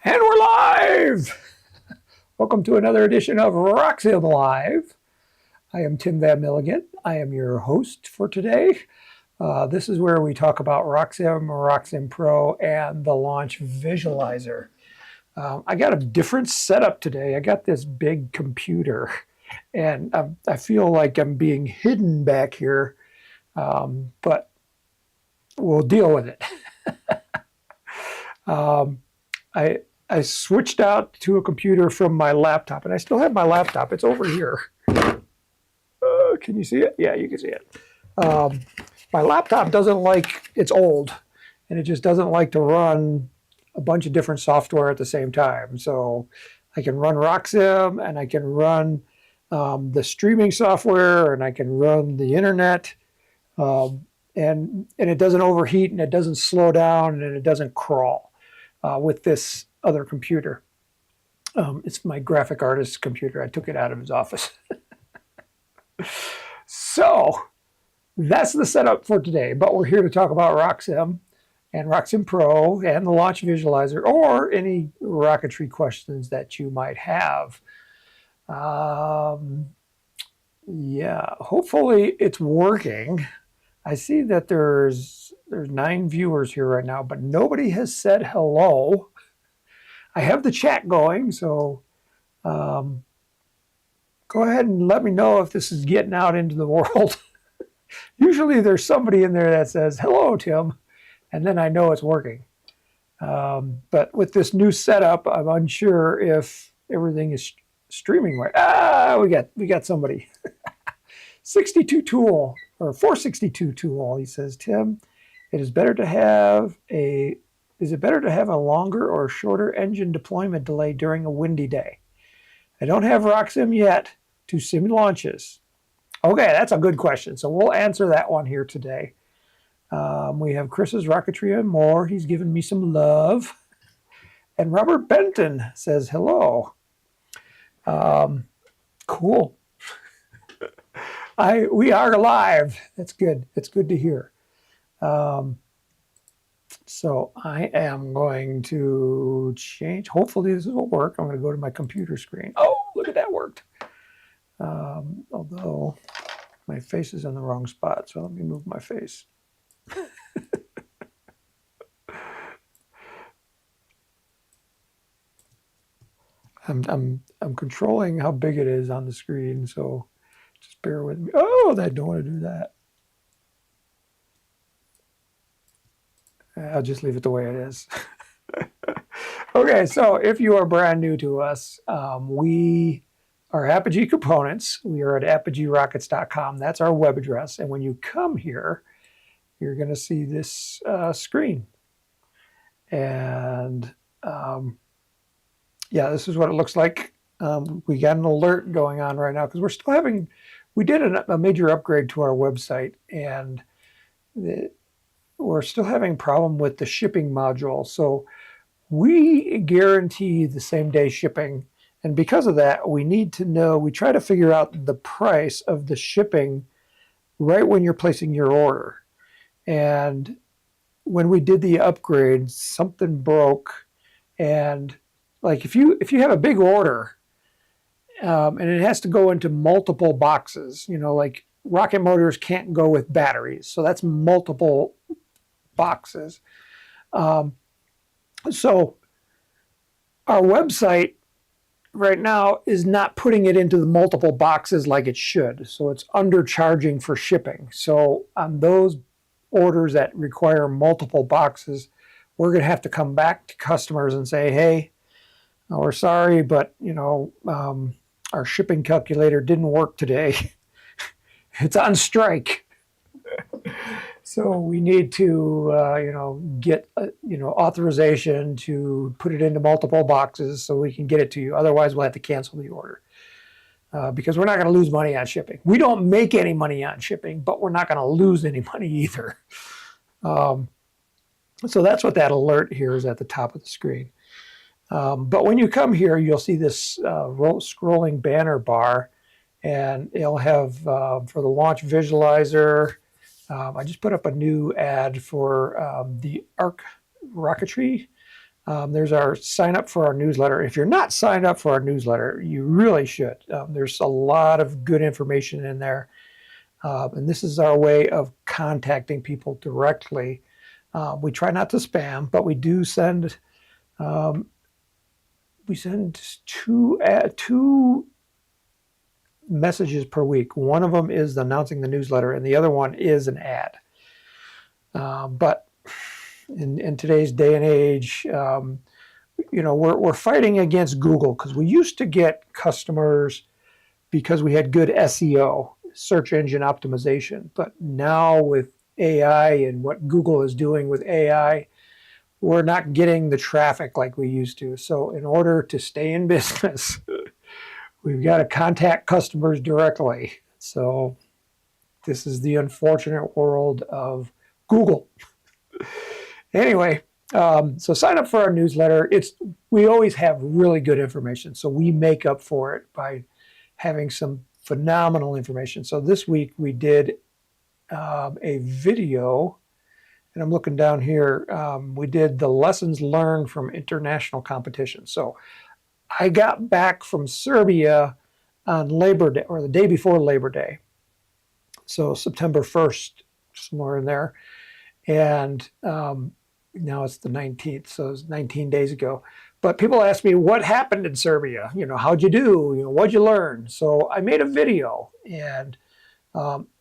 And we're live! Welcome to another edition of RockSim Live. I am Tim Van Milligan. I am your host for today. This is where we talk about RockSim, RockSim Pro, and the launch visualizer. I got a different setup today. I got this big computer, and I feel like I'm being hidden back here, but we'll deal with it. I switched out to a computer from my laptop, and I still have my laptop. It's over here. Can you see it? Yeah, you can see it. My laptop doesn't like, it's old, and it just doesn't like to run a bunch of different software at the same time. So I can run RockSim, and I can run the streaming software, and I can run the internet, and it doesn't overheat, and it doesn't slow down, and it doesn't crawl with this other computer. It's my graphic artist's computer. I took it out of his office. So that's the setup for today, but we're here to talk about RockSim and RockSim Pro and the launch visualizer, or any rocketry questions that you might have. Yeah, hopefully it's working. I see that there's 9 viewers here right now, but nobody has said hello. I have the chat going, so go ahead and let me know if this is getting out into the world. Usually there's somebody in there that says, hello, Tim, and then I know it's working. But with this new setup, I'm unsure if everything is streaming right. We got somebody. 62 tool, or 462 tool, he says, Tim, is it better to have a longer or shorter engine deployment delay during a windy day? I don't have RockSim yet to sim launches. Okay, that's a good question. So we'll answer that one here today. We have Chris's Rocketry and More. He's given me some love. And Robert Benton says hello. Cool. We are live. That's good. It's good to hear. So I am going to change. Hopefully this will work. I'm going to go to my computer screen. Oh, look at that worked. Although my face is in the wrong spot, so let me move my face. I'm controlling how big it is on the screen, so just bear with me. Oh, I don't want to do that. I'll just leave it the way it is. Okay, so if you are brand new to us, we are Apogee Components. We are at apogeerockets.com. That's our web address. And when you come here, you're going to see this screen. And yeah, this is what it looks like. We got an alert going on right now because we're still having, we did a major upgrade to our website, and we're still having a problem with the shipping module. So we guarantee the same day shipping. And because of that, we need to know, we try to figure out the price of the shipping right when you're placing your order. And when we did the upgrade, something broke. And like if you have a big order, and it has to go into multiple boxes, like rocket motors can't go with batteries. So that's multiple boxes. So our website right now is not putting it into the multiple boxes like it should. So it's undercharging for shipping. So on those orders that require multiple boxes, we're going to have to come back to customers and say, hey, we're sorry, but our shipping calculator didn't work today. It's on strike. So we need to, get, authorization to put it into multiple boxes so we can get it to you. Otherwise, we'll have to cancel the order because we're not going to lose money on shipping. We don't make any money on shipping, but we're not going to lose any money either. So that's what that alert here is at the top of the screen. But when you come here, you'll see this scrolling banner bar, and it'll have for the launch visualizer. I just put up a new ad for the ARC rocketry There's our sign up for our newsletter. If you're not signed up for our newsletter, you really should. There's a lot of good information in there. And this is our way of contacting people directly. We try not to spam, but we do send two messages per week. One of them is announcing the newsletter, and the other one is an ad. But in today's day and age, we're fighting against Google, because we used to get customers because we had good SEO, search engine optimization. But now with AI and what Google is doing with AI, we're not getting the traffic like we used to. So in order to stay in business, we've got to contact customers directly. So this is the unfortunate world of Google. Anyway, so sign up for our newsletter. We always have really good information, so we make up for it by having some phenomenal information. So this week we did a video, and I'm looking down here. We did the lessons learned from international competition. So I got back from Serbia on Labor Day, or the day before Labor Day. So September 1st, somewhere in there. And now it's the 19th, so it was 19 days ago. But people ask me, what happened in Serbia? How'd you do? What'd you learn? So I made a video, and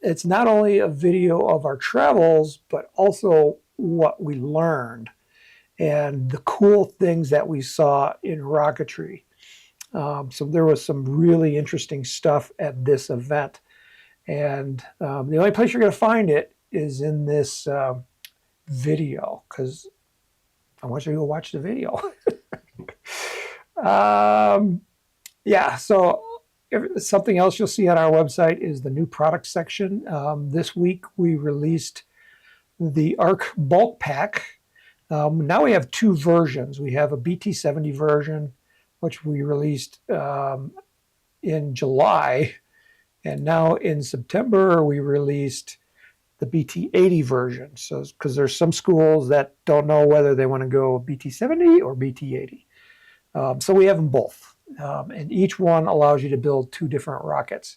it's not only a video of our travels, but also what we learned and the cool things that we saw in rocketry. So there was some really interesting stuff at this event. And the only place you're going to find it is in this video, because I want you to go watch the video. Yeah, so something else you'll see on our website is the new product section. This week we released the ARC bulk pack. Now we have two versions. We have a BT70 version, which we released in July, and now in September we released the BT80 version. So, because there's some schools that don't know whether they want to go BT70 or BT80. So we have them both. And each one allows you to build two different rockets.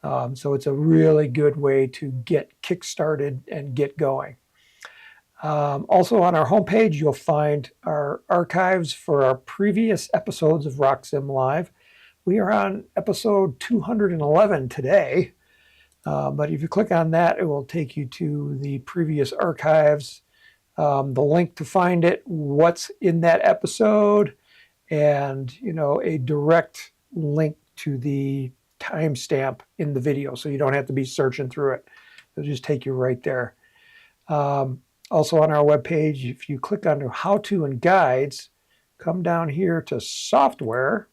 So it's a really good way to get kick-started and get going. Also on our homepage, you'll find our archives for our previous episodes of RockSim Live. We are on episode 211 today. But if you click on that, it will take you to the previous archives, the link to find it, what's in that episode, and a direct link to the timestamp in the video, so you don't have to be searching through it. It'll just take you right there. Also on our webpage, if you click on How To and Guides, come down here to Software,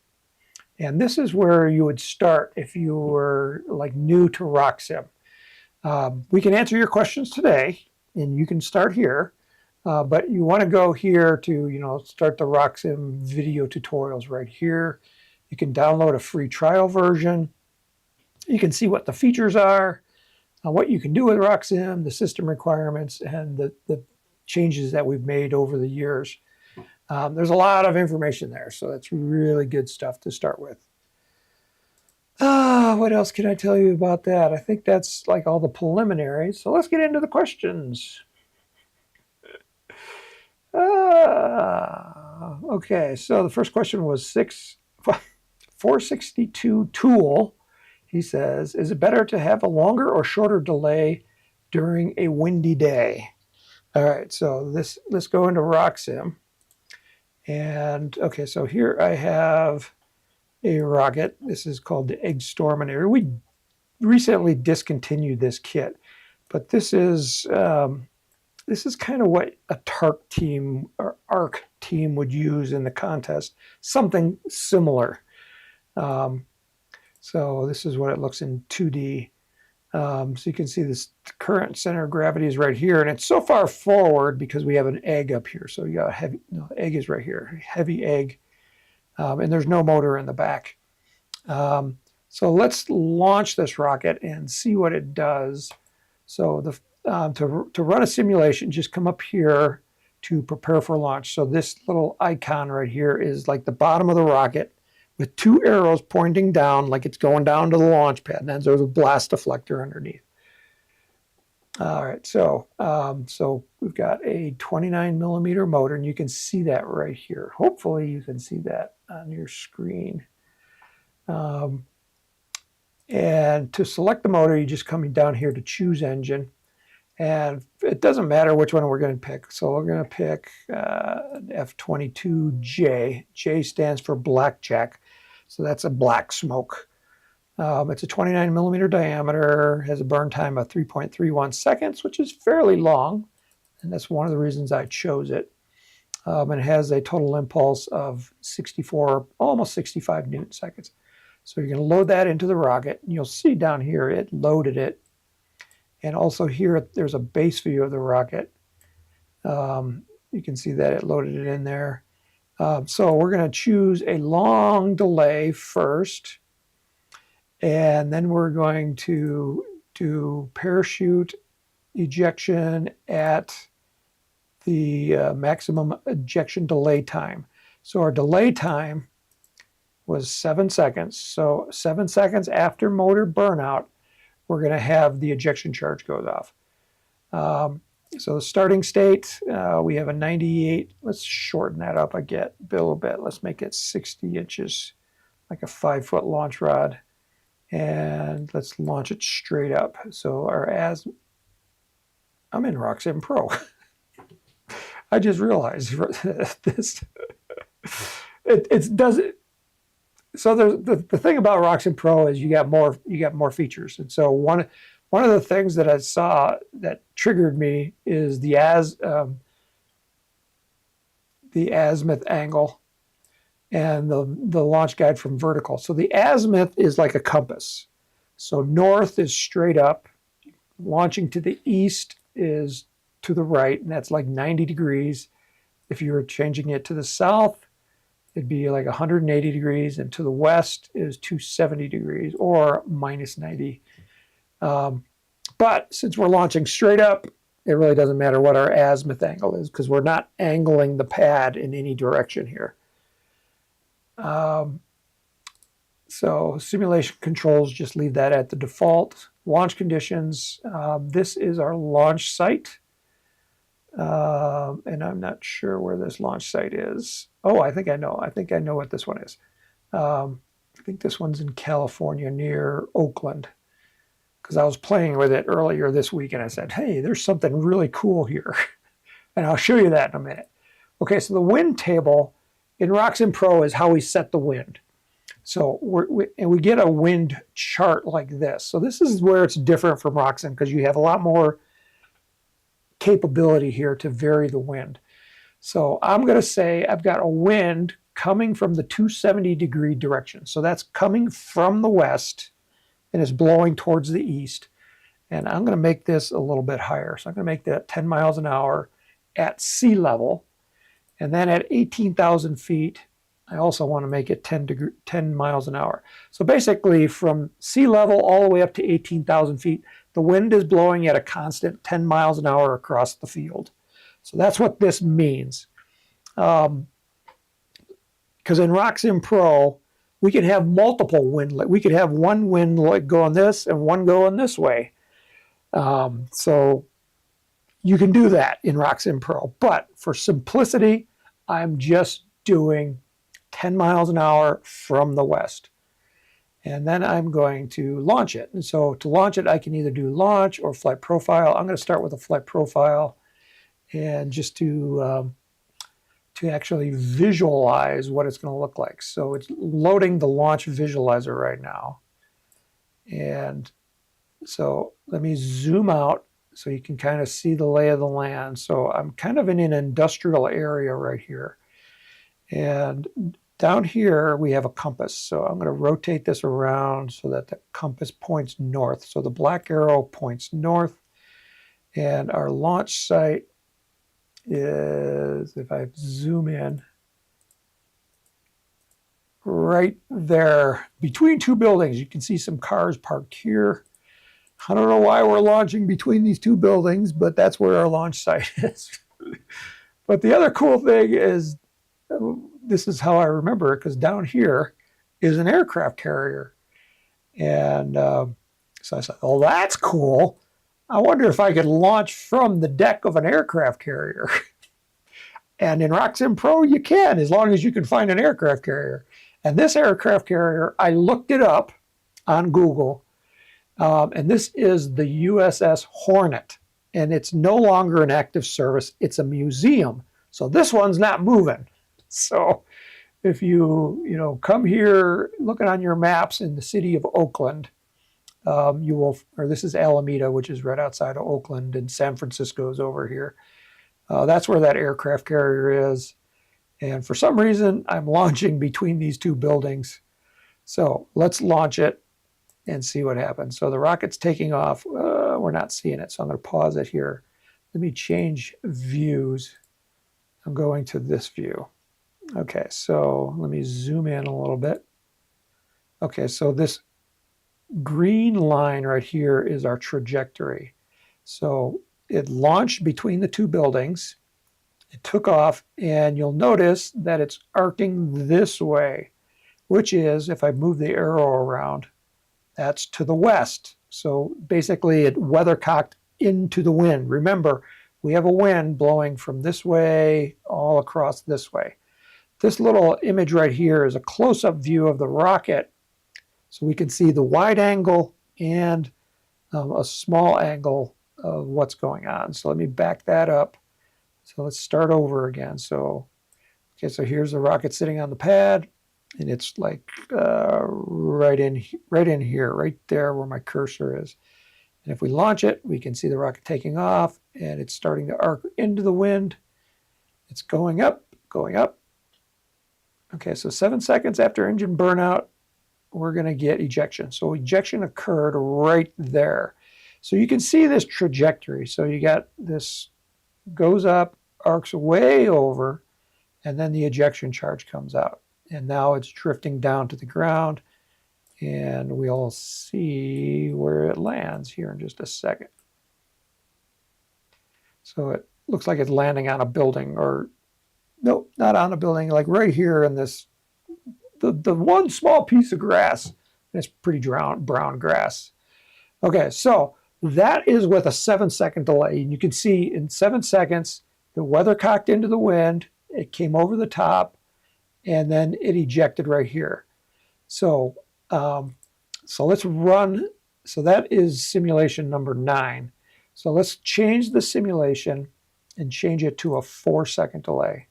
and this is where you would start if you were new to RockSim. We can answer your questions today, and you can start here. But you want to go here to start the RockSim video tutorials right here. You can download a free trial version. You can see what the features are, what you can do with RockSim, the system requirements, and the changes that we've made over the years. There's a lot of information there, so that's really good stuff to start with. What else can I tell you about that? I think that's all the preliminaries. So let's get into the questions. Okay, so the first question was 462 tool. He says, is it better to have a longer or shorter delay during a windy day? All right, so let's go into RockSim. And okay, so here I have a rocket. This is called the Egg Storminator. We recently discontinued this kit, but this is kind of what a TARC team or ARC team would use in the contest, something similar. So this is what it looks in 2D. So you can see this current center of gravity is right here, and it's so far forward because we have an egg up here. So you got a heavy, egg is right here, heavy egg, and there's no motor in the back. So let's launch this rocket and see what it does. So to run a simulation, just come up here to prepare for launch. So this little icon right here is like the bottom of the rocket with two arrows pointing down like it's going down to the launch pad. And then there's a blast deflector underneath. All right, so we've got a 29 millimeter motor, and you can see that right here. Hopefully you can see that on your screen. And to select the motor, you just come down here to choose engine. And it doesn't matter which one we're going to pick. So we're going to pick F22J. J stands for blackjack. So that's a black smoke. It's a 29 millimeter diameter, has a burn time of 3.31 seconds, which is fairly long. And that's one of the reasons I chose it. And it has a total impulse of 64, almost 65 Newton seconds. So you're going to load that into the rocket. And you'll see down here, it loaded it. And also here, there's a base view of the rocket. You can see that it loaded it in there. So we're going to choose a long delay first. And then we're going to do parachute ejection at the maximum ejection delay time. So our delay time was 7 seconds. So 7 seconds after motor burnout, we're going to have the ejection charge goes off. So the starting state, we have a 98. Let's shorten that up a little bit. Let's make it 60 inches, like a 5-foot launch rod. And let's launch it straight up. So I'm in RockSim Pro. I just realized this. It does it. So the thing about RockSim Pro is you got more features. And so one of the things that I saw that triggered me is the azimuth angle and the launch guide from vertical. So the azimuth is like a compass. So north is straight up, launching to the east is to the right, and that's like 90 degrees. If you were changing it to the south, it'd be like 180 degrees, and to the west is 270 degrees or minus 90. But since we're launching straight up, it really doesn't matter what our azimuth angle is because we're not angling the pad in any direction here. So simulation controls, just leave that at the default. Launch conditions, this is our launch site. And I'm not sure where this launch site is. Oh, I think I know. I think I know what this one is. I think this one's in California near Oakland, because I was playing with it earlier this week and I said, hey, there's something really cool here. And I'll show you that in a minute. Okay, so the wind table in RockSim Pro is how we set the wind. So we get a wind chart like this. So this is where it's different from RockSim because you have a lot more capability here to vary the wind. So I'm going to say I've got a wind coming from the 270 degree direction. So that's coming from the west and is blowing towards the east. And I'm going to make this a little bit higher. So I'm going to make that 10 miles an hour at sea level. And then at 18,000 feet, I also want to make it 10 miles an hour. So basically from sea level all the way up to 18,000 feet, the wind is blowing at a constant 10 miles an hour across the field. So that's what this means. Because in RockSim Pro, we can have multiple wind. We could have one wind going this and one going this way. So you can do that in RockSim Pro. But for simplicity, I'm just doing 10 miles an hour from the west. And then I'm going to launch it. And so to launch it, I can either do launch or flight profile. I'm going to start with a flight profile and just to actually visualize what it's going to look like. So it's loading the launch visualizer right now. And so let me zoom out so you can kind of see the lay of the land. So I'm kind of in an industrial area right here. And down here, we have a compass. So I'm going to rotate this around so that the compass points north. So the black arrow points north. And our launch site is, if I zoom in, right there between two buildings. You can see some cars parked here. I don't know why we're launching between these two buildings, but that's where our launch site is. But the other cool thing is, this is how I remember it, because down here is an aircraft carrier. And so I said, oh, that's cool. I wonder if I could launch from the deck of an aircraft carrier. And in RockSim Pro, you can, as long as you can find an aircraft carrier. And this aircraft carrier, I looked it up on Google, and this is the USS Hornet. And it's no longer in active service. It's a museum. So this one's not moving. So if you come here looking on your maps in the city of Oakland, you will, or this is Alameda, which is right outside of Oakland, and San Francisco is over here. That's where that aircraft carrier is. And for some reason, I'm launching between these two buildings. So let's launch it and see what happens. So the rocket's taking off. We're not seeing it, so I'm going to pause it here. Let me change views. I'm going to this view. Okay, so let me zoom in a little bit. Okay, so this green line right here is our trajectory. So it launched between the two buildings. It took off, and you'll notice that it's arcing this way, which is, if I move the arrow around, that's to the west. So basically it weathercocked into the wind. Remember, we have a wind blowing from this way all across this way. This little image right here is a close-up view of the rocket. So we can see the wide angle and a small angle of what's going on. So let me back that up. So let's start over again. So, okay, so here's the rocket sitting on the pad, and it's like right in here, right there where my cursor is. And if we launch it, we can see the rocket taking off, and it's starting to arc into the wind. It's going up, going up. Okay, so 7 seconds after engine burnout, we're going to get ejection. So ejection occurred right there. So you can see this trajectory. So you got this goes up, arcs way over, and then the ejection charge comes out. And now it's drifting down to the ground, and we'll see where it lands here in just a second. So it looks like it's landing on a building, or no, not on a building, like right here in this, the one small piece of grass. And it's pretty brown grass. Okay, so that is with a 7-second delay. And you can see in 7 seconds, the weathercocked into the wind, it came over the top, and then it ejected right here. So, so let's run. So that is simulation number 9. So let's change the simulation and change it to a 4-second delay.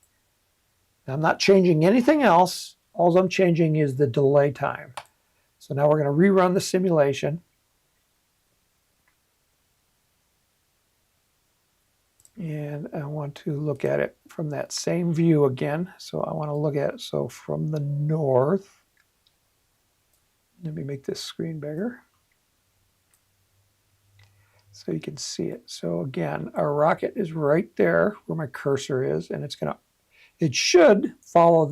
Now, I'm not changing anything else. All I'm changing is the delay time. So now we're going to rerun the simulation. And I want to look at it from that same view again. So I want to look at it, so from the north. Let me make this screen bigger so you can see it. So again, our rocket is right there where my cursor is, and it should follow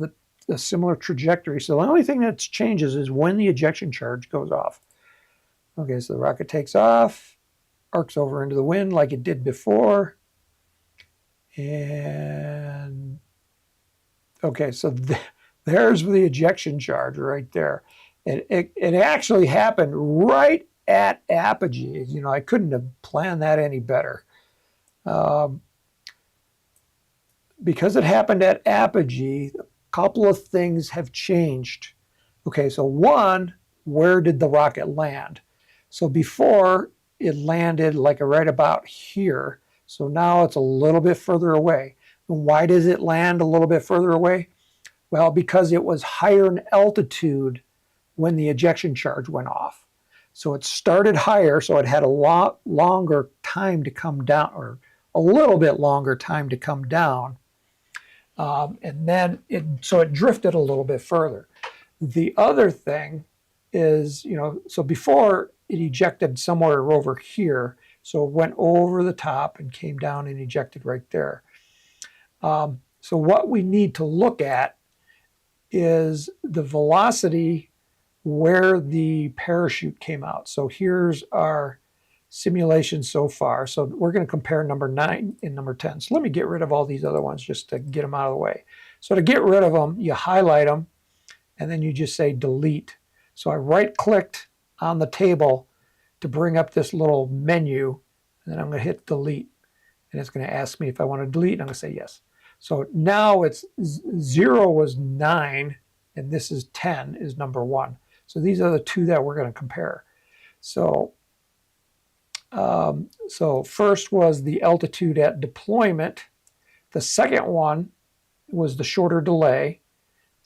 the similar trajectory. So the only thing that changes is when the ejection charge goes off. Okay, so the rocket takes off, arcs over into the wind like it did before. And okay, so there's the ejection charge right there. And it actually happened right at Apogee. You know, I couldn't have planned that any better. Because it happened at Apogee, a couple of things have changed. Okay, so one, where did the rocket land? So before, it landed like right about here. So now it's a little bit further away. And why does it land a little bit further away? Well, because it was higher in altitude when the ejection charge went off. So it started higher, so it had a lot longer time to come down, or a little bit longer time to come down. And then so it drifted a little bit further. The other thing is, so before it ejected somewhere over here, so it went over the top and came down and ejected right there. So what we need to look at is the velocity where the parachute came out. So here's our simulations so far. So we're going to compare number 9 and number 10. So let me get rid of all these other ones just to get them out of the way. So to get rid of them, you highlight them, and then you just say delete. So I right-clicked on the table to bring up this little menu, and then I'm going to hit delete. And it's going to ask me if I want to delete, and I'm going to say yes. So now it's 0 was 9, and this is 10 is number 1. So these are the two that we're going to compare. So first was the altitude at deployment. The second one was the shorter delay.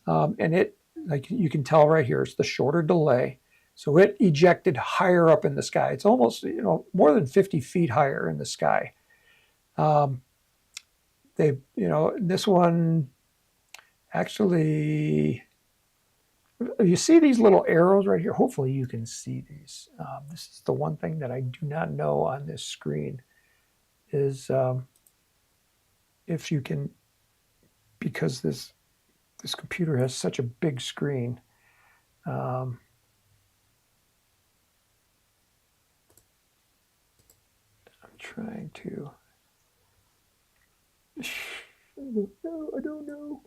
And it, like you can tell right here, it's the shorter delay. So it ejected higher up in the sky. It's almost, more than 50 feet higher in the sky. This one actually, you see these little arrows right here? Hopefully you can see these. This is the one thing that I do not know on this screen is if you can, because this computer has such a big screen. I'm trying to, I don't know.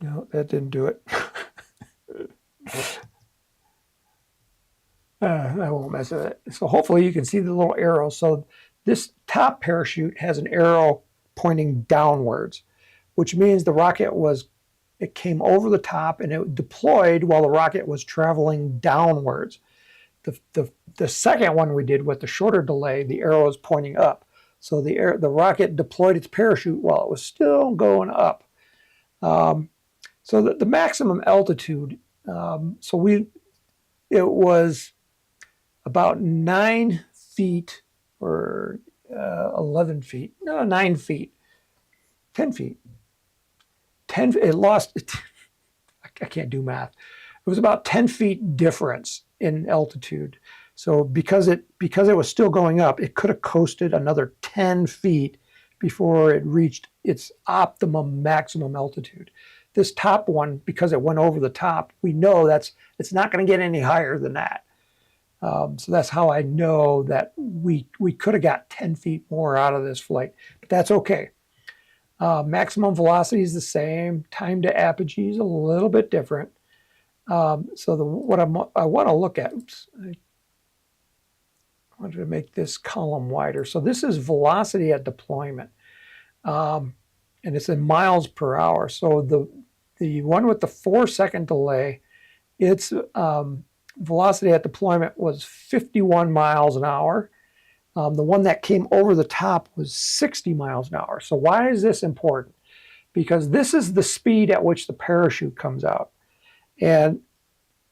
No, that didn't do it. I won't mess with it. So hopefully you can see the little arrow. So this top parachute has an arrow pointing downwards, which means the rocket it came over the top and it deployed while the rocket was traveling downwards. The second one we did with the shorter delay, the arrow is pointing up. So the rocket deployed its parachute while it was still going up. So the maximum altitude, it was about 9 feet or 11 feet, no, 9 feet, 10 feet. It lost, I can't do math. It was about 10 feet difference in altitude. So because it was still going up, it could have coasted another 10 feet before it reached its optimum maximum altitude. This top one, because it went over the top, we know it's not going to get any higher than that. So that's how I know that we could have got 10 feet more out of this flight, but that's okay. Maximum velocity is the same. Time to apogee is a little bit different. So what I want to look at, oops, I wanted to make this column wider. So this is velocity at deployment. And it's in miles per hour. So the one with the 4-second delay, its velocity at deployment was 51 miles an hour. The one that came over the top was 60 miles an hour. So why is this important? Because this is the speed at which the parachute comes out. And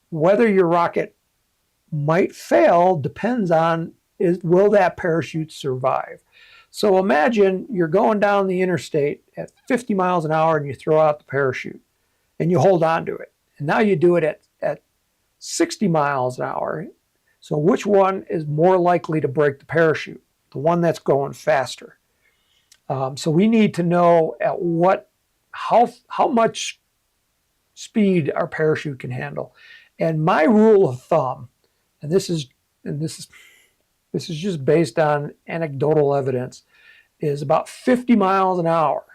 whether your rocket might fail depends on, will that parachute survive? So imagine you're going down the interstate at 50 miles an hour and you throw out the parachute and you hold on to it. And now you do it at 60 miles an hour. So which one is more likely to break the parachute? The one that's going faster. So we need to know how much speed our parachute can handle. And my rule of thumb, and this is just based on anecdotal evidence, is about 50 miles an hour.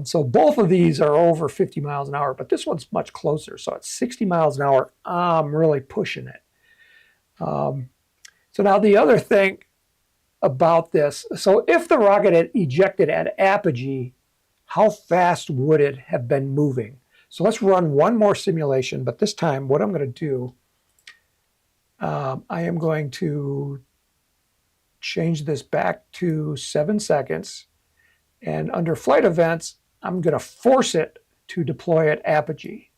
So both of these are over 50 miles an hour, but this one's much closer. So at 60 miles an hour, I'm really pushing it. So now the other thing about this, so if the rocket had ejected at apogee, how fast would it have been moving? So let's run one more simulation, but this time what I'm going to do, I am going to change this back to 7 seconds. And under flight events, I'm going to force it to deploy at apogee.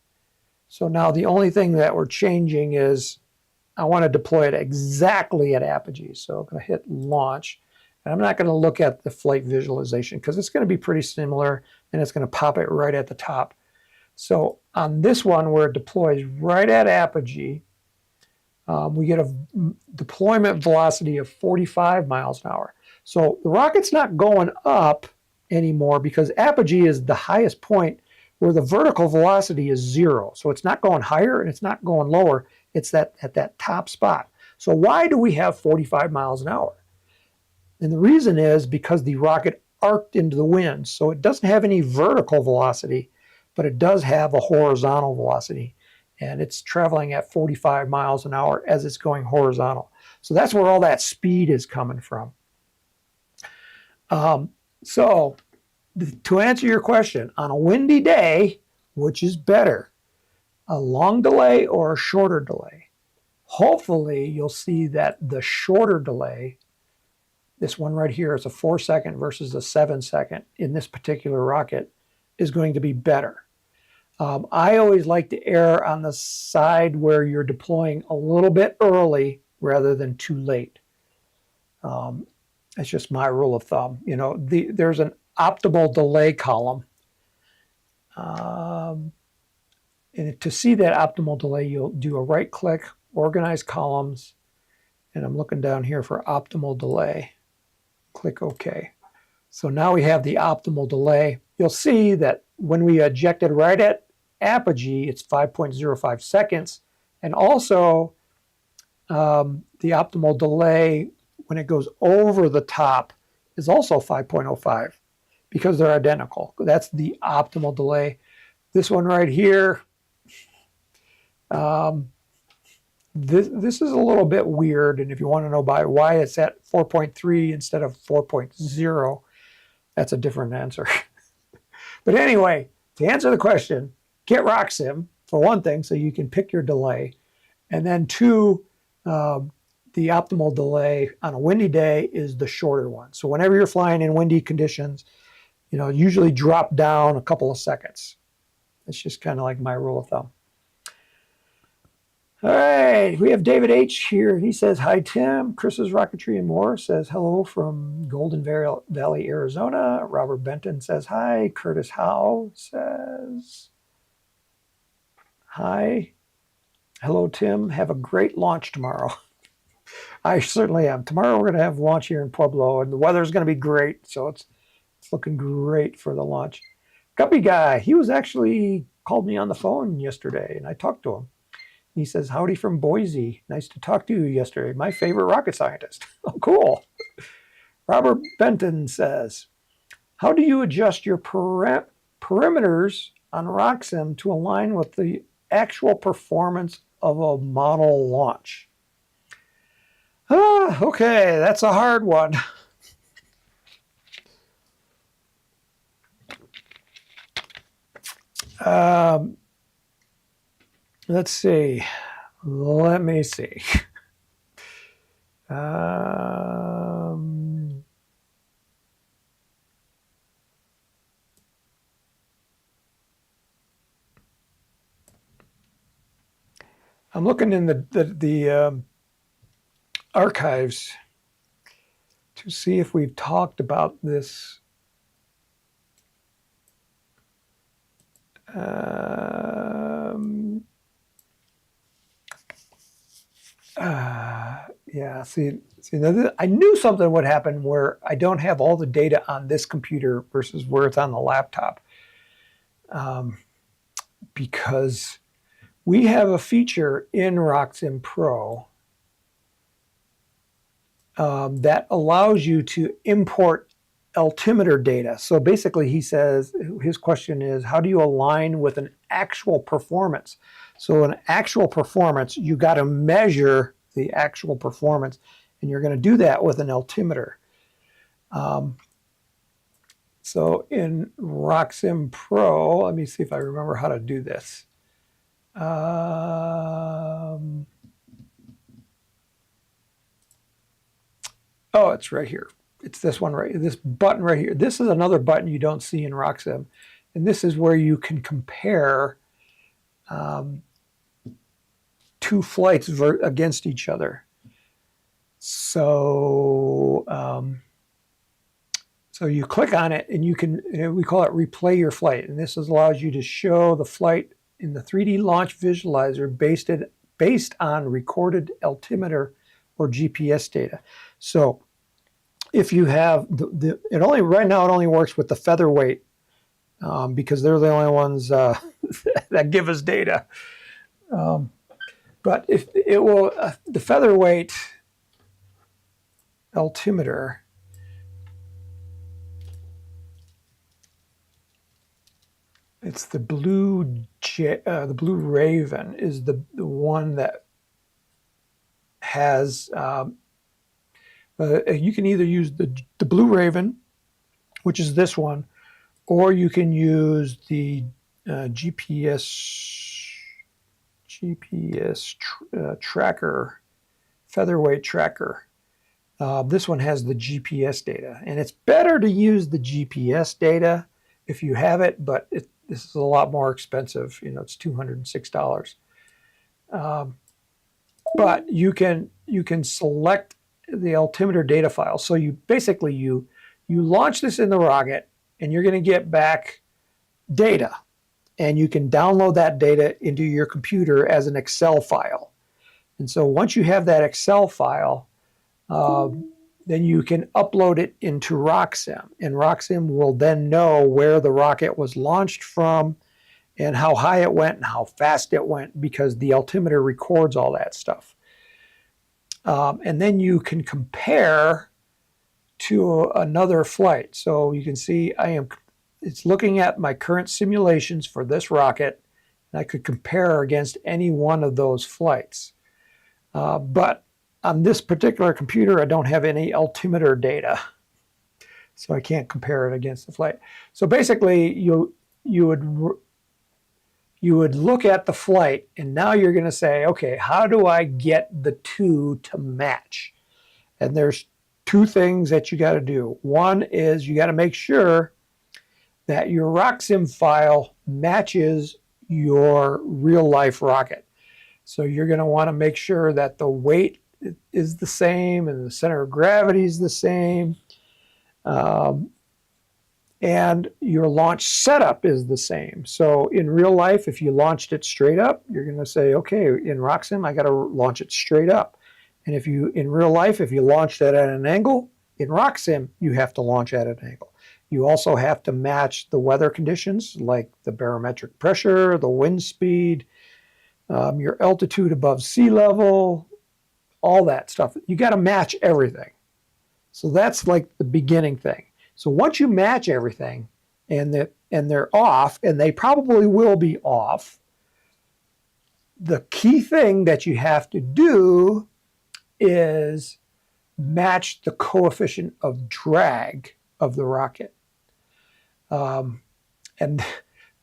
So now the only thing that we're changing is I want to deploy it exactly at apogee. So I'm going to hit launch. And I'm not going to look at the flight visualization because it's going to be pretty similar and it's going to pop it right at the top. So on this one where it deploys right at apogee, we get a deployment velocity of 45 miles an hour. So the rocket's not going up anymore because apogee is the highest point where the vertical velocity is 0. So it's not going higher and it's not going lower. It's at that top spot. So why do we have 45 miles an hour? And the reason is because the rocket arced into the wind. So it doesn't have any vertical velocity, but it does have a horizontal velocity. And it's traveling at 45 miles an hour as it's going horizontal. So that's where all that speed is coming from. So to answer your question, on a windy day, which is better, a long delay or a shorter delay? Hopefully you'll see that the shorter delay, this one right here is a 4-second versus a 7-second in this particular rocket, is going to be better. I always like to err on the side where you're deploying a little bit early rather than too late. That's just my rule of thumb. You know, there's an optimal delay column. And to see that optimal delay, you'll do a right click, organize columns, and I'm looking down here for optimal delay. Click OK. So now we have the optimal delay. You'll see that when we ejected right at Apogee, it's 5.05 seconds. And also the optimal delay when it goes over the top is also 5.05 because they're identical. That's the optimal delay. This one right here, this is a little bit weird. And if you want to know why it's at 4.3 instead of 4.0, that's a different answer. But anyway, to answer the question, get RockSim for one thing, so you can pick your delay. And then two, the optimal delay on a windy day is the shorter one. So whenever you're flying in windy conditions, you know, usually drop down a couple of seconds. It's just kind of like my rule of thumb. All right, we have David H. here. He says, hi, Tim. Chris's Rocketry and More says hello from Golden Valley, Arizona. Robert Benton says hi. Curtis Howe says hi. Hello, Tim. Have a great launch tomorrow. I certainly am. Tomorrow we're going to have launch here in Pueblo, and the weather's going to be great, so it's looking great for the launch. Guppy Guy, he was actually called me on the phone yesterday, and I talked to him. He says, howdy from Boise. Nice to talk to you yesterday. My favorite rocket scientist. Oh, cool. Robert Benton says, how do you adjust your perimeters on RockSim to align with the actual performance of a model launch? Okay, that's a hard one. Let's see. Let me see. I'm looking in the archives to see if we've talked about this. Yeah, see, I knew something would happen where I don't have all the data on this computer versus where it's on the laptop. Because we have a feature in RockSim Pro that allows you to import altimeter data. So basically he says, his question is, how do you align with an actual performance? So an actual performance, you got to measure the actual performance, and you're going to do that with an altimeter. So in RockSim Pro, let me see if I remember how to do this. Oh, it's right here. It's this one right here, this button right here. This is another button you don't see in RockSim. And this is where you can compare two flights against each other. So, so you click on it and you can, we call it replay your flight. And this allows you to show the flight in the 3D launch visualizer based on recorded altimeter or GPS data. So if you have it only right now, it only works with the featherweight because they're the only ones that give us data. But if it will, the featherweight altimeter, it's the blue Raven is the one that has. You can either use the blue Raven, which is this one, or you can use the GPS tracker, featherweight tracker. This one has the GPS data, and it's better to use the GPS data if you have it, but this is a lot more expensive. You know, it's $206. But you can select the altimeter data file. So you basically you launch this in the rocket, and you're going to get back data, and you can download that data into your computer as an Excel file. And so once you have that Excel file, then you can upload it into RockSim, and RockSim will then know where the rocket was launched from and how high it went and how fast it went, because the altimeter records all that stuff. And then you can compare to another flight. So you can see it's looking at my current simulations for this rocket, and I could compare against any one of those flights. But on this particular computer, I don't have any altimeter data, so I can't compare it against the flight. So basically, you would look at the flight, and now you're going to say, okay, how do I get the two to match? And there's two things that you got to do. One is you got to make sure that your RockSim file matches your real life rocket. So you're going to want to make sure that the weight is the same and the center of gravity is the same. And your launch setup is the same. So in real life, if you launched it straight up, you're going to say, okay, in RockSim, I got to launch it straight up. And in real life, if you launched it at an angle, in RockSim, you have to launch at an angle. You also have to match the weather conditions, like the barometric pressure, the wind speed, your altitude above sea level, all that stuff. You got to match everything. So that's like the beginning thing. So once you match everything and they're off, and they probably will be off, the key thing that you have to do is match the coefficient of drag of the rocket. And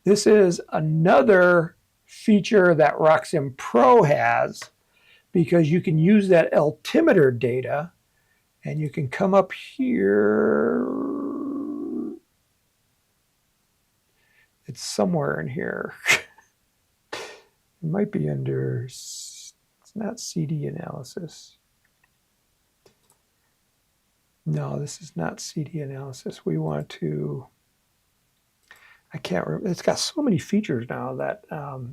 this is another feature that RockSim Pro has, because you can use that altimeter data, and you can come up here. It's somewhere in here. It might be under, it's not CD analysis. No, this is not CD analysis. We want to, I can't remember. It's got so many features now that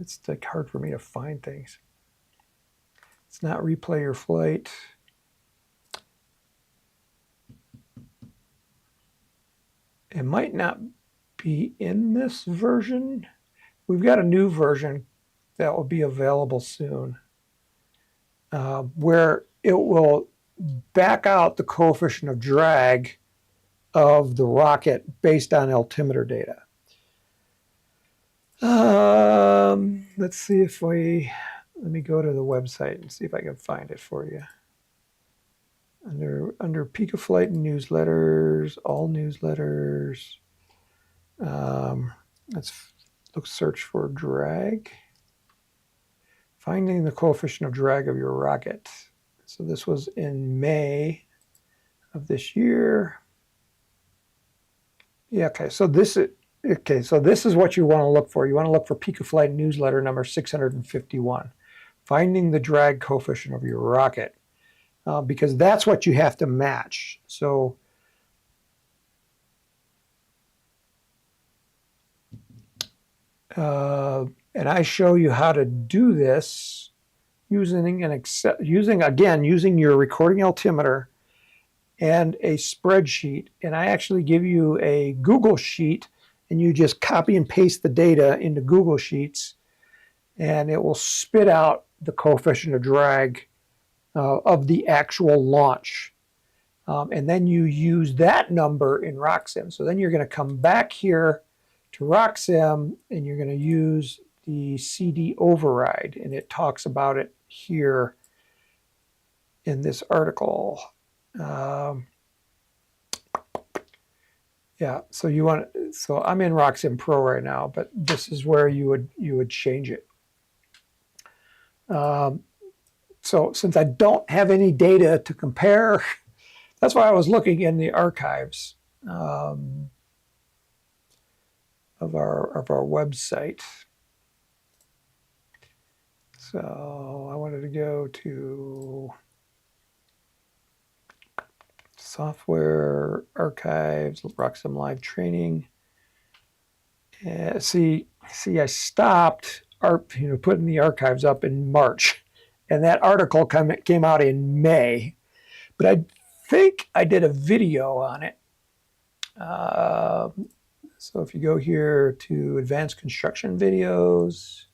it's like hard for me to find things. It's not replay your flight. It might not be in this version. We've got a new version that will be available soon, where it will back out the coefficient of drag of the rocket based on altimeter data. Let's see if let me go to the website and see if I can find it for you. Under Peak of Flight and newsletters, all newsletters. Let's search for drag. Finding the coefficient of drag of your rocket. So this was in May of this year. Yeah, okay. So this is what you want to look for. You want to look for Peak of Flight newsletter number 651. Finding the drag coefficient of your rocket. Because that's what you have to match. So and I show you how to do this using your recording altimeter and a spreadsheet. And I actually give you a Google sheet, and you just copy and paste the data into Google Sheets, and it will spit out the coefficient of drag of the actual launch. And then you use that number in RockSim. So then you're going to come back here to RockSim, and you're going to use the CD override, and it talks about it here in this article. Yeah, so you want, so I'm in RockSim Pro right now, but this is where you would change it. So since I don't have any data to compare, that's why I was looking in the archives of our website. So I wanted to go to software archives, RockSim live training. See, I stopped putting the archives up in March, and that article came out in May. But I think I did a video on it. So if you go here to advanced construction videos,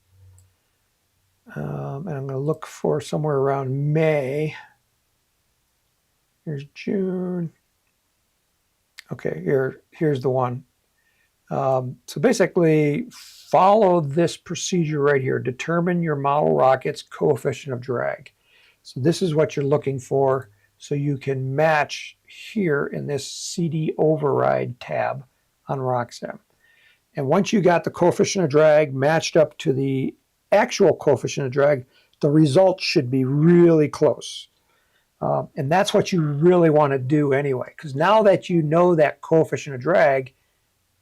and I'm going to look for somewhere around May. Here's June. Okay, here's the one. So basically, follow this procedure right here. Determine your model rocket's coefficient of drag. So this is what you're looking for, so you can match here in this CD override tab on RockSim. And once you got the coefficient of drag matched up to the actual coefficient of drag, the results should be really close. And that's what you really want to do anyway, because now that you know that coefficient of drag,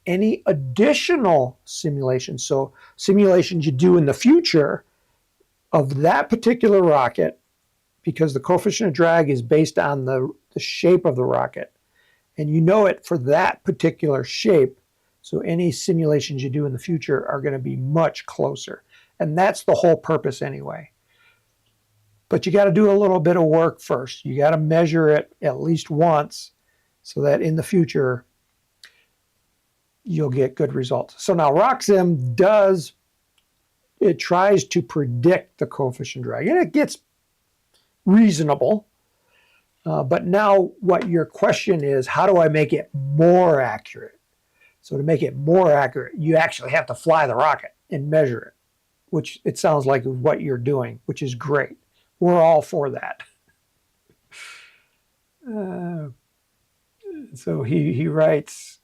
any additional simulations, so simulations you do in the future of that particular rocket, because the coefficient of drag is based on the shape of the rocket, and you know it for that particular shape, so any simulations you do in the future are going to be much closer. And that's the whole purpose anyway. But you got to do a little bit of work first. You got to measure it at least once so that in the future you'll get good results. So now RockSim tries to predict the coefficient drag, and it gets reasonable. But now what your question is, how do I make it more accurate? So to make it more accurate, you actually have to fly the rocket and measure it, which it sounds like what you're doing, which is great. We're all for that. So he writes,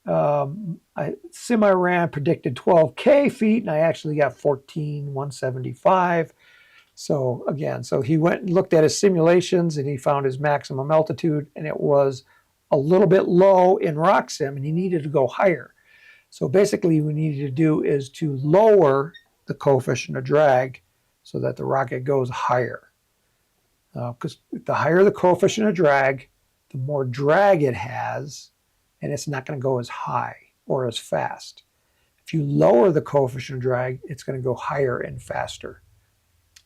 semi-ran predicted 12K feet, and I actually got 14,175. So again, so he went and looked at his simulations, and he found his maximum altitude, and it was a little bit low in RockSim, and he needed to go higher. So basically what we needed to do is to lower the coefficient of drag so that the rocket goes higher. Because the higher the coefficient of drag, the more drag it has, and it's not going to go as high or as fast. If you lower the coefficient of drag, it's going to go higher and faster.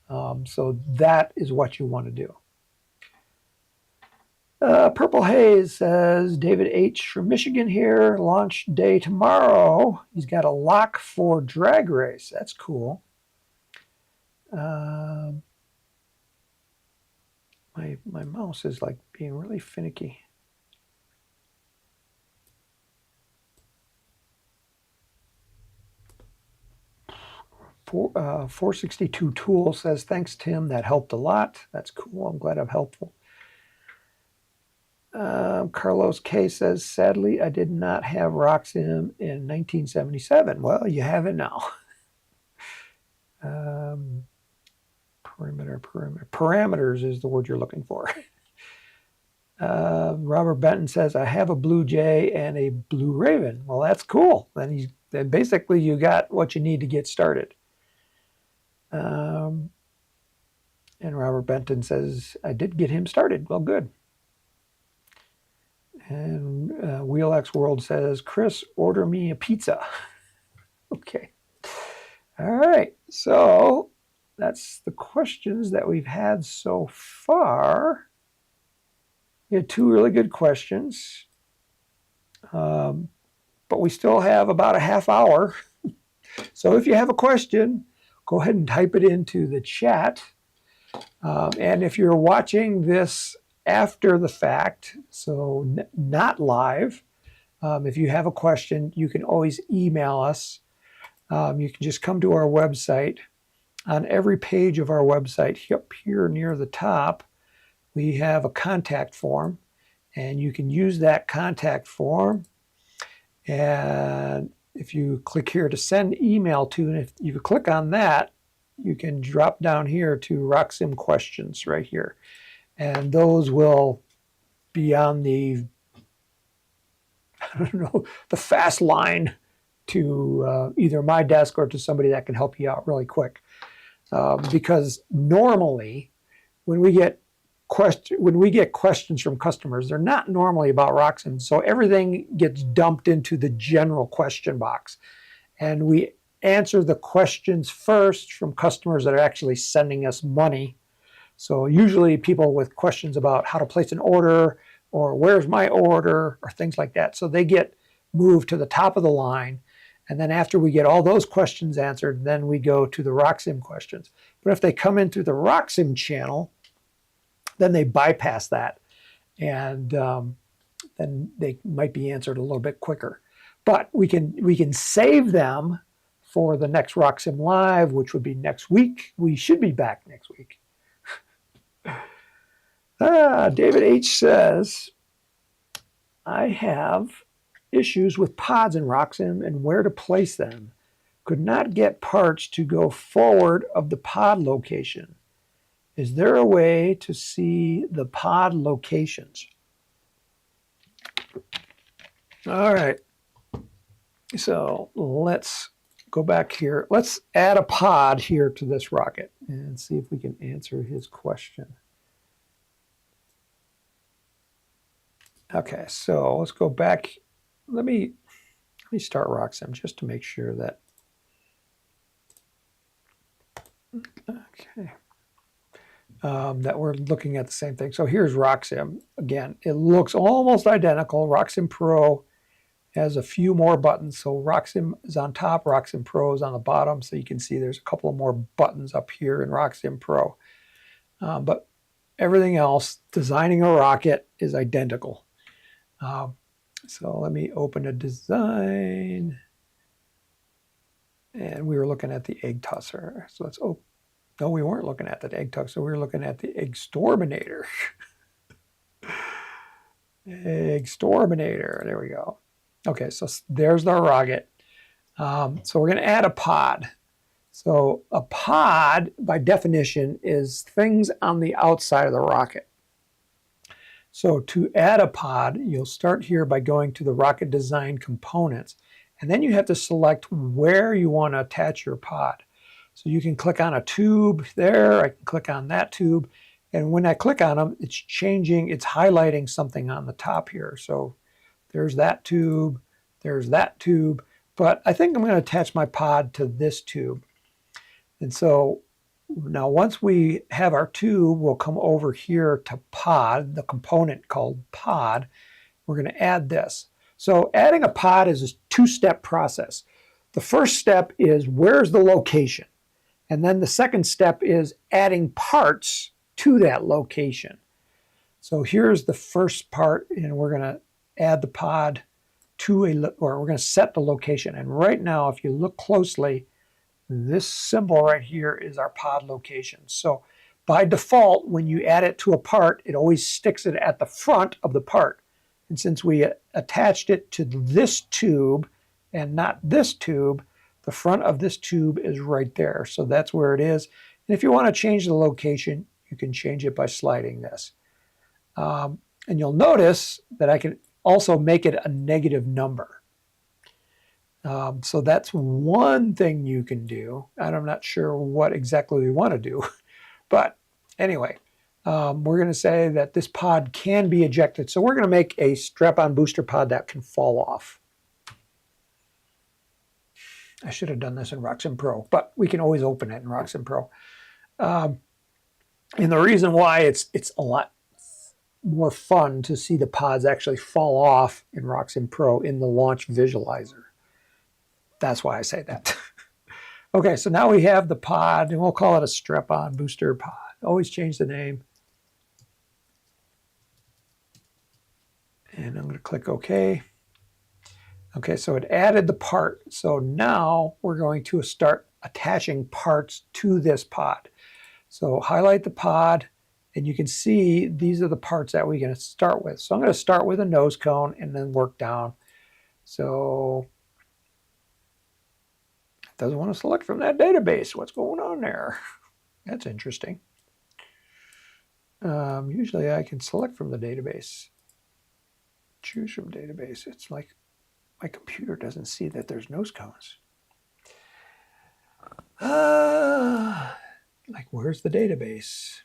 So that is what you want to do. Purple Haze says, David H. from Michigan here, launch day tomorrow. He's got a lock for drag race. That's cool. My mouse is like being really finicky. For 462 Tool says, thanks, Tim. That helped a lot. That's cool. I'm glad I'm helpful. Carlos K says, sadly, I did not have RockSim in 1977. Well, you have it now. Parameters is the word you're looking for. Robert Benton says, I have a Blue Jay and a Blue Raven. Well, that's cool. Then basically you got what you need to get started. And Robert Benton says, I did get him started. Well, good. And WheelX World says, Chris, order me a pizza. Okay. All right. So that's the questions that we've had so far. We had two really good questions. Both but we still have about a half hour. So if you have a question, go ahead and type it into the chat. And if you're watching this after the fact, so not live, if you have a question, you can always email us. You can just come to our website. On every page of our website, up here near the top, we have a contact form, and you can use that contact form. And if you click here to send email to, and if you click on that, you can drop down here to RockSim questions right here. And those will be on the, I don't know, the fast line to either my desk or to somebody that can help you out really quick. Because normally when we get questions from customers, they're not normally about RockSim. So everything gets dumped into the general question box. And we answer the questions first from customers that are actually sending us money. So usually people with questions about how to place an order or where's my order or things like that. So they get moved to the top of the line. And then after we get all those questions answered, then we go to the RockSim questions. But if they come in through the RockSim channel, then they bypass that. And then they might be answered a little bit quicker. But we can save them for the next RockSim Live, which would be next week. We should be back next week. David H. says, I have issues with pods in RockSim and where to place them. Could not get parts to go forward of the pod location. Is there a way to see the pod locations? All right. So let's go back here. Let's add a pod here to this rocket and see if we can answer his question. Okay, so let's go back. Let me start RockSim just to make sure that. Okay. That we're looking at the same thing. So here's RockSim. Again, it looks almost identical. RockSim Pro has a few more buttons. So RockSim is on top, RockSim Pro is on the bottom. So you can see there's a couple of more buttons up here in RockSim Pro. But everything else, designing a rocket, is identical. So let me open a design. And we were looking at the egg tosser. So let's open. No, we weren't looking at the egg tosser. We were looking at the Exterminator. Exterminator. There we go. Okay, so there's the rocket. So we're going to add a pod. So a pod, by definition, is things on the outside of the rocket. So to add a pod, you'll start here by going to the rocket design components. And then you have to select where you want to attach your pod. So you can click on a tube there. I can click on that tube. And when I click on them, it's changing, it's highlighting something on the top here. So there's that tube, there's that tube. But I think I'm going to attach my pod to this tube. And so now once we have our tube, we'll come over here to pod, the component called pod. We're going to add this. So adding a pod is a two-step process. The first step is where's the location? And then the second step is adding parts to that location. So here's the first part, and we're going to add the pod to or we're going to set the location. And right now, if you look closely, this symbol right here is our pod location. So by default, when you add it to a part, it always sticks it at the front of the part. And since we attached it to this tube and not this tube, the front of this tube is right there. So that's where it is. And if you want to change the location, you can change it by sliding this. And you'll notice that I can also make it a negative number. So that's one thing you can do. And I'm not sure what exactly we want to do. But anyway, we're going to say that this pod can be ejected. So we're going to make a strap-on booster pod that can fall off. I should have done this in RockSim Pro, but we can always open it in RockSim Pro. And the reason why it's a lot more fun to see the pods actually fall off in RockSim Pro in the launch visualizer. That's why I say that. Okay, so now we have the pod, and we'll call it a strap-on booster pod. Always change the name. And I'm going to click OK. Okay, so it added the part. So now we're going to start attaching parts to this pod. So highlight the pod, and you can see these are the parts that we're going to start with. So I'm going to start with a nose cone and then work down. So it doesn't want to select from that database. What's going on there? That's interesting. Usually I can select from the database. Choose from database. It's like my computer doesn't see that there's nose cones. Like, where's the database?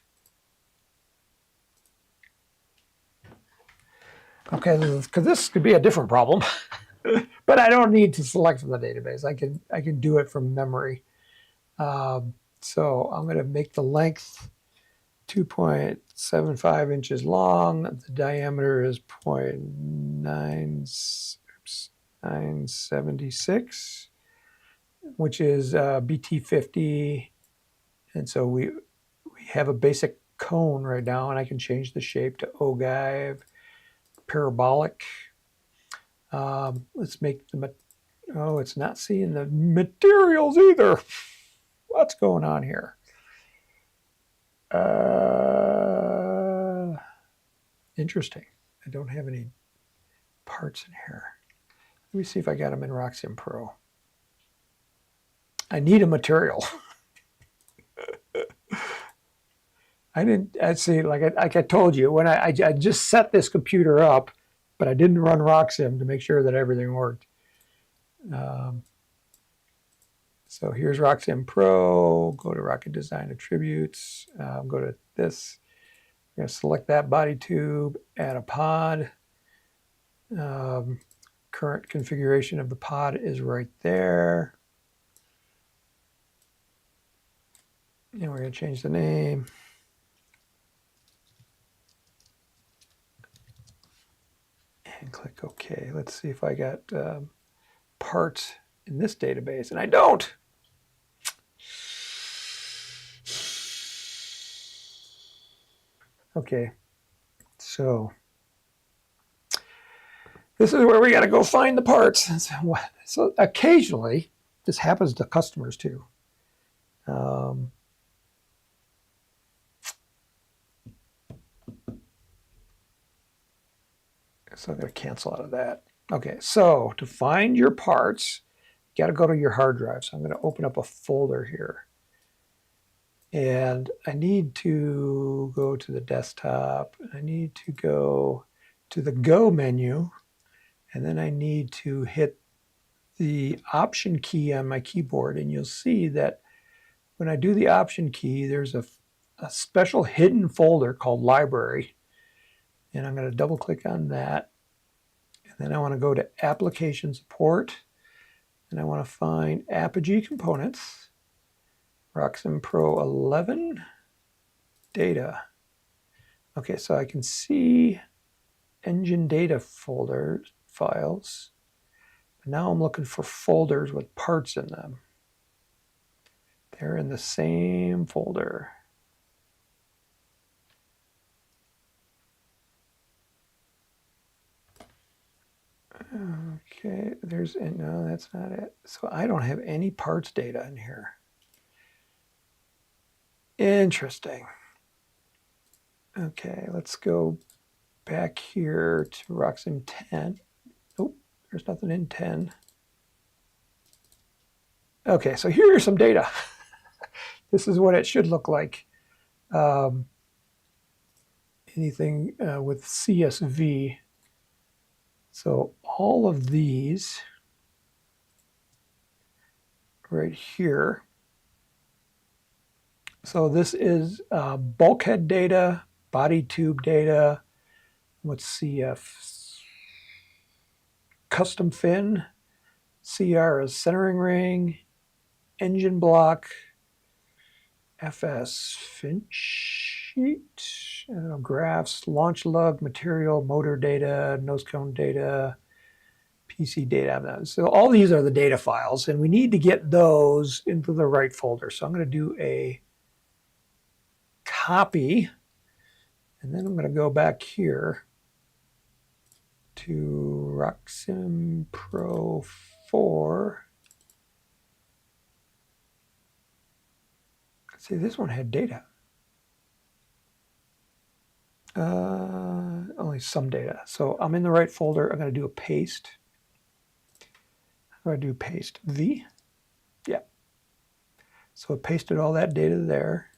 Okay, because this could be a different problem, but I don't need to select from the database. I can do it from memory. So I'm going to make the length 2.75 inches long. The diameter is 0.976, which is BT50. And so we have a basic cone right now, and I can change the shape to ogive, parabolic. Let's make the, oh, it's not seeing the materials either. What's going on here? Interesting. I don't have any parts in here. Let me see if I got them in RockSim Pro. I need a material. I see, like I told you, when I just set this computer up, but I didn't run RockSim to make sure that everything worked. So here's RockSim Pro. Go to Rocket Design Attributes. Go to this. I'm going to select that body tube, add a pod. Current configuration of the pod is right there. And we're going to change the name. And click OK. Let's see if I got parts in this database. And I don't. Okay. So this is where we got to go find the parts. So occasionally, this happens to customers too. So I'm going to cancel out of that. Okay, so to find your parts, you got to go to your hard drive. So I'm going to open up a folder here. And I need to go to the desktop. I need to go to the Go menu. And then I need to hit the Option key on my keyboard. And you'll see that when I do the Option key, there's a special hidden folder called Library. And I'm going to double click on that. And then I want to go to Application Support. And I want to find Apogee Components, RockSim Pro 11, Data. Okay, so I can see engine data folder files. But now I'm looking for folders with parts in them. They're in the same folder. Okay, no, that's not it. So I don't have any parts data in here. Interesting. Okay, let's go back here to RockSim 10. Nope, there's nothing in 10. Okay, so here are some data. This is what it should look like. Anything with CSV. So all of these right here. So this is bulkhead data, body tube data. What's CF? Custom fin. CR is centering ring. Engine block. FS Finch. sheet, graphs, launch log, material, motor data, nose cone data, PC data. So all these are the data files, and we need to get those into the right folder. So I'm going to do a copy, and then I'm going to go back here to RockSim Pro 4. See, this one had data. Only some data. So I'm in the right folder. I'm going to do a paste. I'm going to do paste V. Yeah. So it pasted all that data there.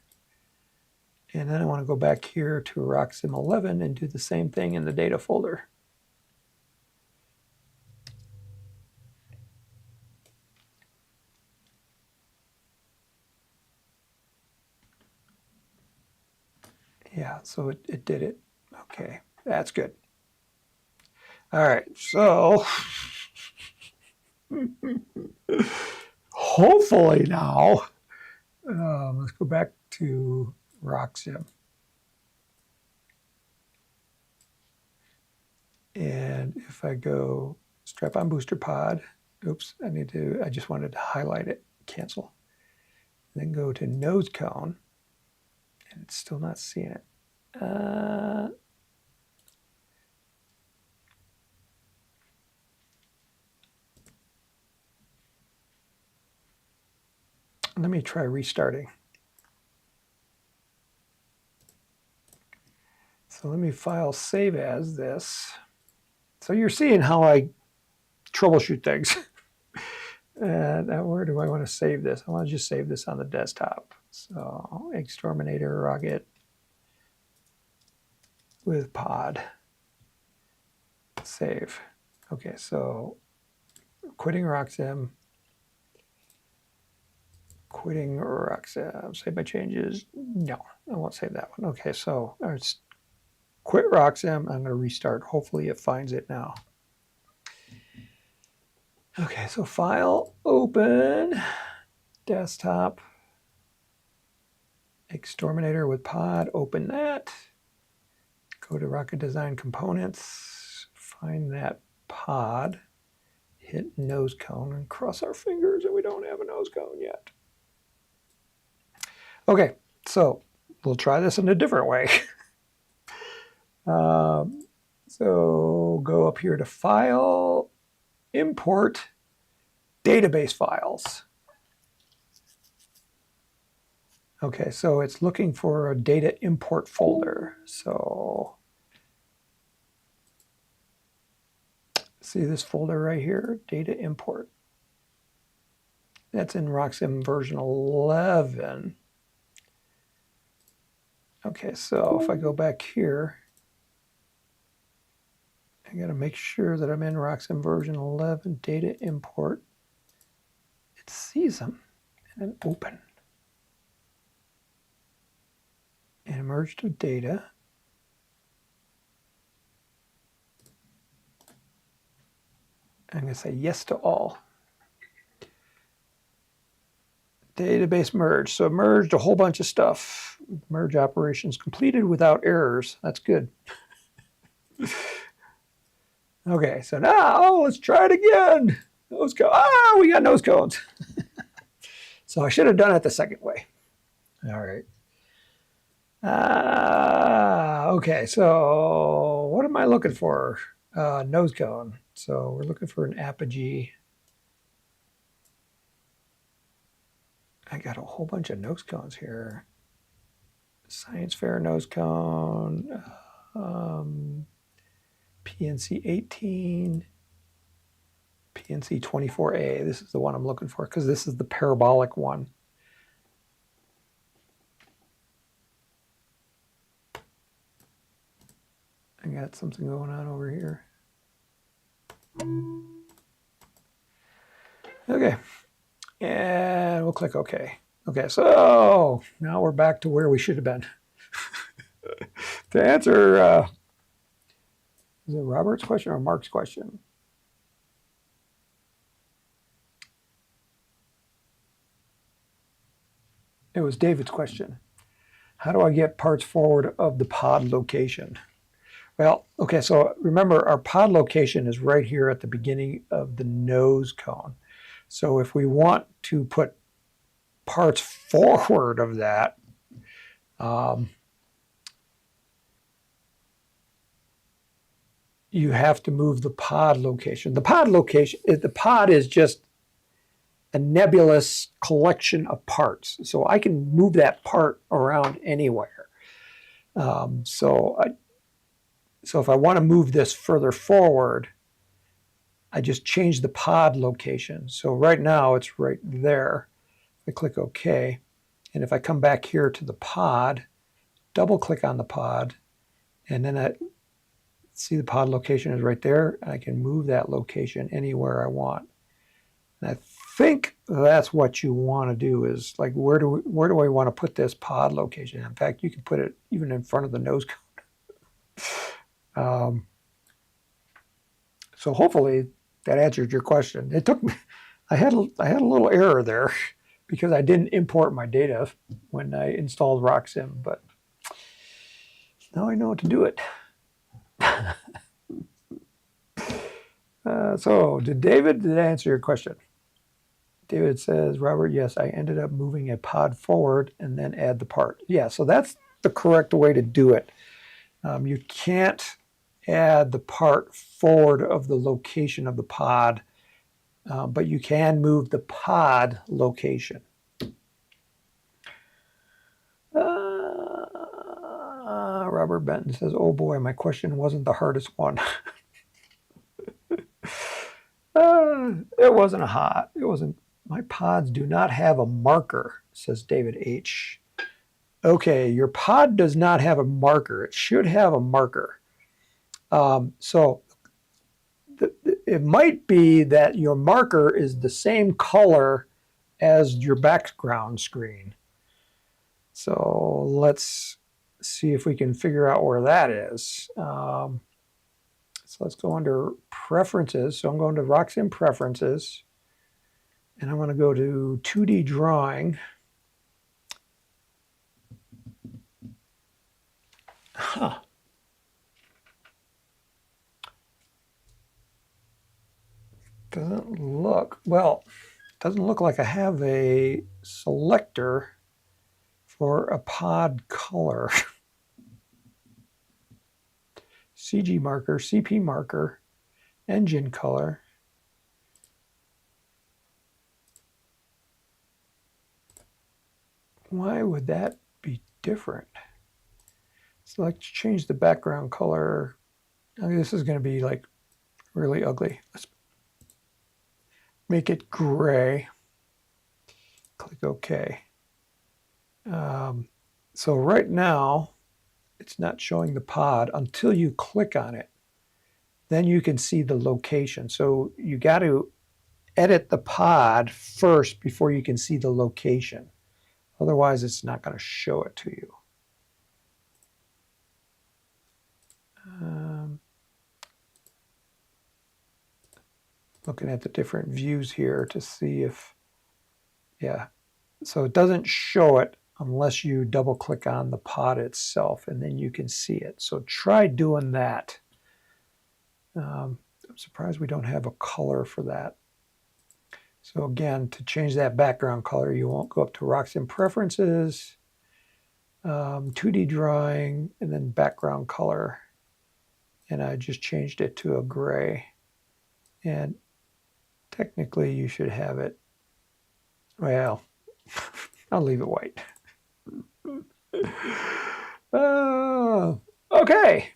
And then I want to go back here to RockSim 11 and do the same thing in the data folder. Yeah, so it did it. Okay, that's good. All right, so hopefully now, let's go back to RockSim. And if I go strap-on booster pod, oops, I just wanted to highlight it, cancel. Then go to nose cone, and it's still not seeing it. Let me try restarting. So let me file save as this. So you're seeing how I troubleshoot things. And where do I want to save this? I want to just save this on the desktop. So exterminator rocket with pod. Save. Okay, so quitting RockSim. Quitting RockSim. Save my changes. No, I won't save that one. Okay, so let's quit RockSim. I'm going to restart. Hopefully it finds it now. Okay, so file, open, desktop, exterminator with pod, open that. Go to Rocket Design Components, find that pod, hit nose cone, and cross our fingers that we don't have a nose cone yet. Okay, so we'll try this in a different way. So go up here to File, Import, Database Files. Okay, so it's looking for a data import folder. So see this folder right here, data import. That's in RockSim version 11. Okay, so if I go back here, I got to make sure that I'm in RockSim version 11, data import. It sees them, and then open. And merge to data. I'm going to say yes to all. Database merge. So it merged a whole bunch of stuff. Merge operations completed without errors. That's good. Okay, so now let's try it again. Nose cone. Ah, we got nose cones. So I should have done it the second way. All right. Okay, so what am I looking for? Nose cone. So we're looking for an Apogee. I got a whole bunch of nose cones here. Science fair nose cone. PNC 18. PNC 24A. This is the one I'm looking for because this is the parabolic one. I got something going on over here. Okay, and we'll click OK. Okay, so now we're back to where we should have been. To answer, is it Robert's question or Mark's question? It was David's question. How do I get parts forward of the pod location? Well, okay, so remember our pod location is right here at the beginning of the nose cone. So if we want to put parts forward of that, you have to move the pod location. The pod is just a nebulous collection of parts. So I can move that part around anywhere. So if I want to move this further forward, I just change the pod location. So right now it's right there. I click OK. And if I come back here to the pod, double click on the pod, and then I see the pod location is right there. And I can move that location anywhere I want. And I think that's what you want to do is like, where do I want to put this pod location? In fact, you can put it even in front of the nose cone. So hopefully that answered your question. It took me, I had a little error there because I didn't import my data when I installed RockSim, but now I know how to do it. So did I answer your question? David says, Robert, yes, I ended up moving a pod forward and then add the part. Yeah, so that's the correct way to do it. You can't add the part forward of the location of the pod, but you can move the pod location. Robert Benton says, oh boy, my question wasn't the hardest one. It wasn't it wasn't. My pods do not have a marker, says David H. Okay, your pod does not have a marker. It should have a marker. So it might be that your marker is the same color as your background screen. So let's see if we can figure out where that is. So let's go under Preferences. So I'm going to RockSim Preferences. And I'm going to go to 2D Drawing. Huh. Doesn't look like I have a selector for a pod color. CG marker, CP marker, engine color. Why would that be different? So let's change the background color. I mean, this is going to be like really ugly. Let's make it gray. Click OK. So right now, it's not showing the pod until you click on it. Then you can see the location. So you got to edit the pod first before you can see the location. Otherwise, it's not going to show it to you. Looking at the different views here to see if, yeah. So it doesn't show it unless you double click on the pod itself, and then you can see it. So try doing that. I'm surprised we don't have a color for that. So again, to change that background color, you won't go up to RockSim Preferences, 2D Drawing, and then Background Color. And I just changed it to a gray. And technically you should have it, well, I'll leave it white. Okay.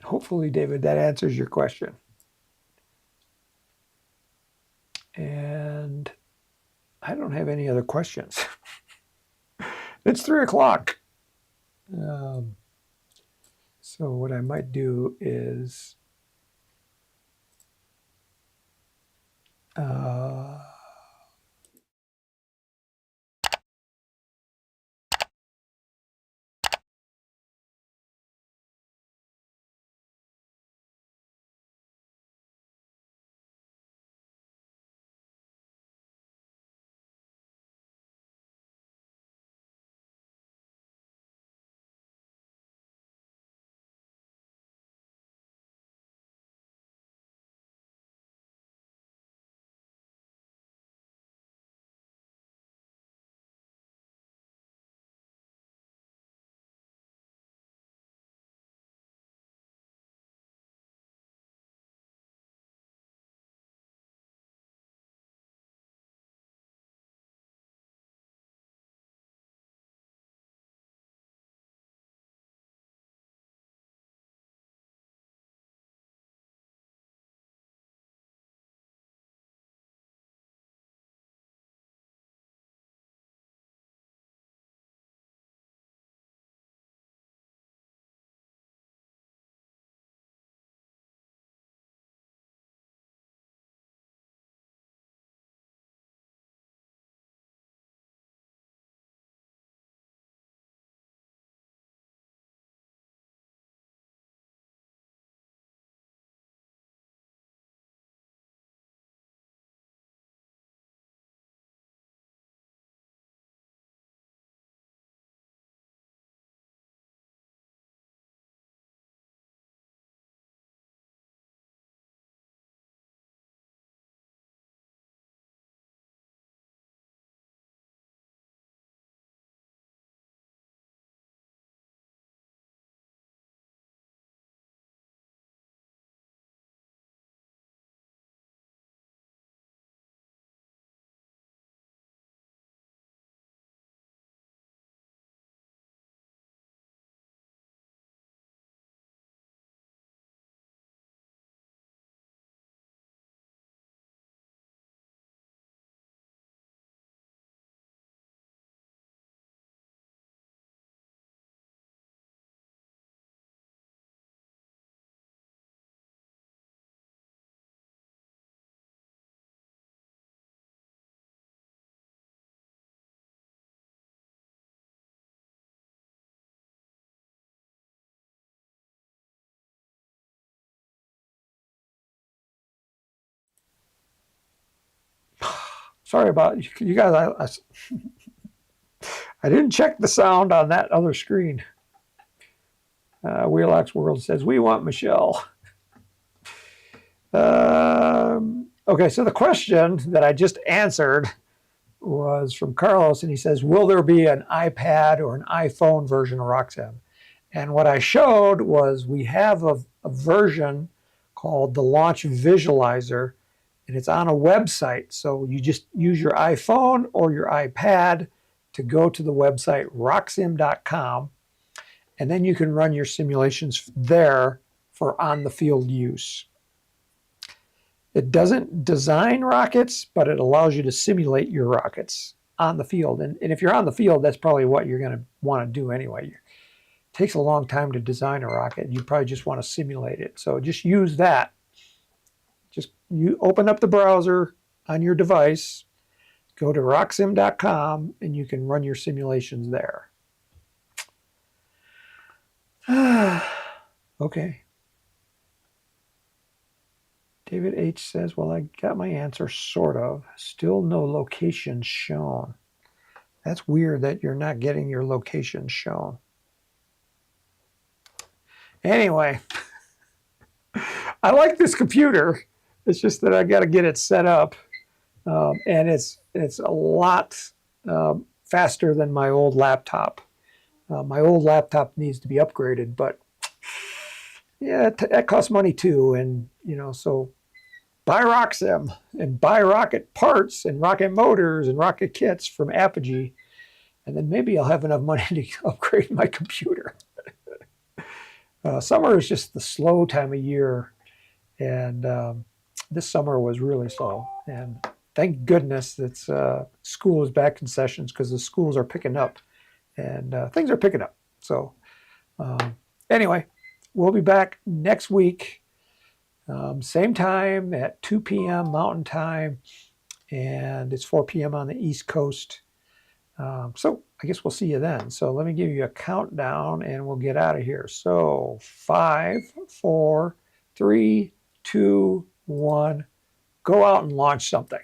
Hopefully, David, that answers your question. And I don't have any other questions. It's 3 o'clock. So what I might do is sorry about you guys. I didn't check the sound on that other screen. Wheelox World says, we want Michelle. Okay, so the question that I just answered was from Carlos, and he says, will there be an iPad or an iPhone version of RockSim? And what I showed was we have a version called the Launch Visualizer, and it's on a website. So you just use your iPhone or your iPad to go to the website rocksim.com, and then you can run your simulations there for on-the-field use. It doesn't design rockets, but it allows you to simulate your rockets on the field. And if you're on the field, that's probably what you're going to want to do anyway. It takes a long time to design a rocket. You probably just want to simulate it. So just use that. Just you open up the browser on your device, go to rocksim.com, and you can run your simulations there. Okay. David H. says, well, I got my answer, sort of. Still no location shown. That's weird that you're not getting your location shown. Anyway, I like this computer. It's just that I got to get it set up. And it's a lot faster than my old laptop. My old laptop needs to be upgraded, but yeah, that costs money too. And, so buy RockSim and buy rocket parts and rocket motors and rocket kits from Apogee. And then maybe I'll have enough money to upgrade my computer. Summer is just the slow time of year. And this summer was really slow. And thank goodness that school is back in sessions, because the schools are picking up and things are picking up. So anyway, we'll be back next week. Same time at 2 p.m. Mountain Time, and it's 4 p.m. on the East Coast. So I guess we'll see you then. So let me give you a countdown, and we'll get out of here. So 5, 4, 3, 2, 1. Go out and launch something.